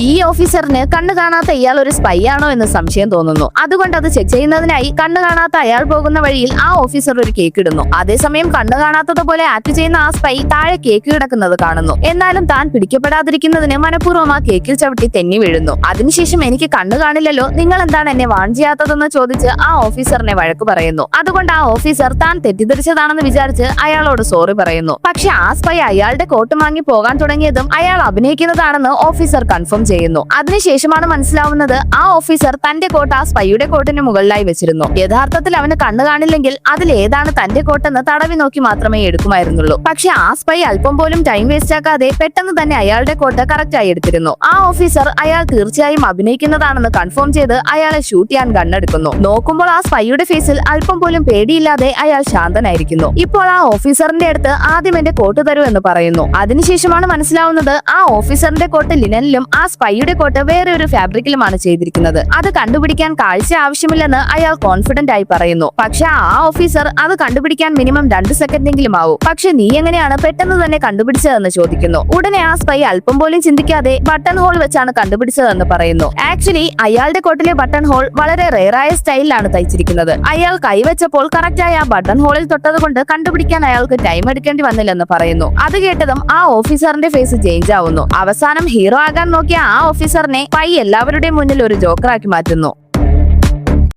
ഈ ഓഫീസറിന് കണ്ണു കാണാത്ത ഇയാൾ ഒരു സ്പൈ ആണോ എന്ന് സംശയം തോന്നുന്നു. അതുകൊണ്ട് അത് ചെക്ക് ചെയ്യുന്നതിനായി കണ്ണു കാണാത്ത അയാൾ പോകുന്ന വഴിയിൽ ആ ഓഫീസർ ഒരു കേക്ക് ഇടുന്നു. അതേസമയം കണ്ണു കാണാത്തതുപോലെ ആക്ട് ചെയ്യുന്ന ആ സ്പൈ താഴെ കേക്ക് കിടക്കുന്നത് കാണുന്നു. എന്നാലും താൻ പിടിക്കപ്പെടാതിരിക്കുന്നതിന് മനഃപൂർവ്വം ആ കേക്കിൽ ചവിട്ടി തെന്നി വീഴുന്നു. അതിനുശേഷം എനിക്ക് കണ്ണു കാണില്ലല്ലോ, നിങ്ങൾ എന്താണ് എന്നെ വാൺ ചെയ്യാത്തതെന്ന് ചോദിച്ച് ആ ഓഫീസറിനെ വഴക്ക് പറയുന്നു. അതുകൊണ്ട് ആ ഓഫീസർ താൻ തെറ്റിദ്ധരിച്ചതാണെന്ന് വിചാരിച്ച് അയാളോട് സോറി പറയുന്നു. പക്ഷെ ആ സ്പൈ അയാളുടെ കോട്ട് വാങ്ങി പോകാൻ തുടങ്ങിയതും അയാൾ അഭിനയിക്കുന്നതാണെന്ന് ഓഫീസർ കൺഫേം ചെയ്യുന്നു. അതിനുശേഷമാണ് മനസ്സിലാവുന്നത് ആ ഓഫീസർ തന്റെ കോട്ട് ആ സ്പൈയുടെ കോട്ടിന് മുകളിലായി വെച്ചിരുന്നു. യഥാർത്ഥത്തിൽ അവന് കണ്ണു കാണില്ലെങ്കിൽ അതിൽ ഏതാണ് തന്റെ കോട്ടെന്ന് തടവി നോക്കി മാത്രമേ എടുക്കുമായിരുന്നുള്ളൂ. പക്ഷെ ആ സ്പൈ അല്പം പോലും ടൈം വേസ്റ്റ് ആക്കാതെ പെട്ടെന്ന് തന്നെ അയാളുടെ കോട്ട് കറക്റ്റ് ആയി എടുത്തിരുന്നു. ആ ഓഫീസർ അയാൾ തീർച്ചയായും അഭിനയിക്കുന്നതാണെന്ന് കൺഫേം ചെയ്ത് അയാളെ ഷൂട്ട് ചെയ്യാൻ ഗണ്ണെടുക്കുന്നു. നോക്കുമ്പോൾ ആ സ്പൈയുടെ ഫേസിൽ അല്പം പോലും പേടിയില്ലാതെ അയാൾ ശാന്തനായിരിക്കുന്നു. ഇപ്പോൾ ആ ഓഫീസറിന്റെ അടുത്ത് ആദ്യം എന്റെ കോട്ട് തരൂ എന്ന് പറയുന്നു. അതിനുശേഷമാണ് മനസ്സിലാവുന്നത് ആ ഓഫീസറിന്റെ കോട്ട് ലിനനിലും ആ സ്പൈയുടെ കോട്ട് വേറെ ഒരു ഫാബ്രിക്കിലുമാണ് ചെയ്തിരിക്കുന്നത്. അത് കണ്ടുപിടിക്കാൻ കാഴ്ച ആവശ്യമില്ലെന്ന് അയാൾ കോൺഫിഡന്റ് ആയി പറയുന്നു. പക്ഷെ ആ ഓഫീസർ അത് കണ്ടുപിടിക്കാൻ മിനിമം 2 സെക്കൻഡെങ്കിലും ആവും. പക്ഷെ നീ എങ്ങനെയാണ് പെട്ടെന്ന് തന്നെ കണ്ടുപിടിച്ചതെന്ന് ചോദിക്കുന്നു. ഉടനെ ആ സ്പൈ അല്പം പോലും ചിന്തിക്കാതെ ബട്ടൺ ഹോൾ വെച്ചാണ് കണ്ടുപിടിച്ചതെന്ന് പറയുന്നു. ആക്ച്വലി അയാളുടെ കോട്ടിലെ ബട്ടൺ ഹോൾ വളരെ റെയറായ സ്റ്റൈലിലാണ് തയ്ച്ചിരിക്കുന്നത്. അയാൾ കൈവച്ചപ്പോൾ കറക്റ്റായ ആ ബട്ടൺ ഹോളിൽ തൊട്ടത് കൊണ്ട് കണ്ടുപിടിക്കാൻ അയാൾക്ക് ടൈം എടുക്കേണ്ടി വന്നില്ലെന്ന് പറയുന്നു. അത് കേട്ടതും ആ ഓഫീസറിന്റെ ഫേസ് ചേഞ്ച് ആവുന്നു. അവസാനം ഹീറോ ആകാൻ നോക്കിയ ആ ഓഫീസറിനെ പൈ എല്ലാവരുടെയും മുന്നിൽ ഒരു ജോക്കറാക്കി മാറ്റുന്നു.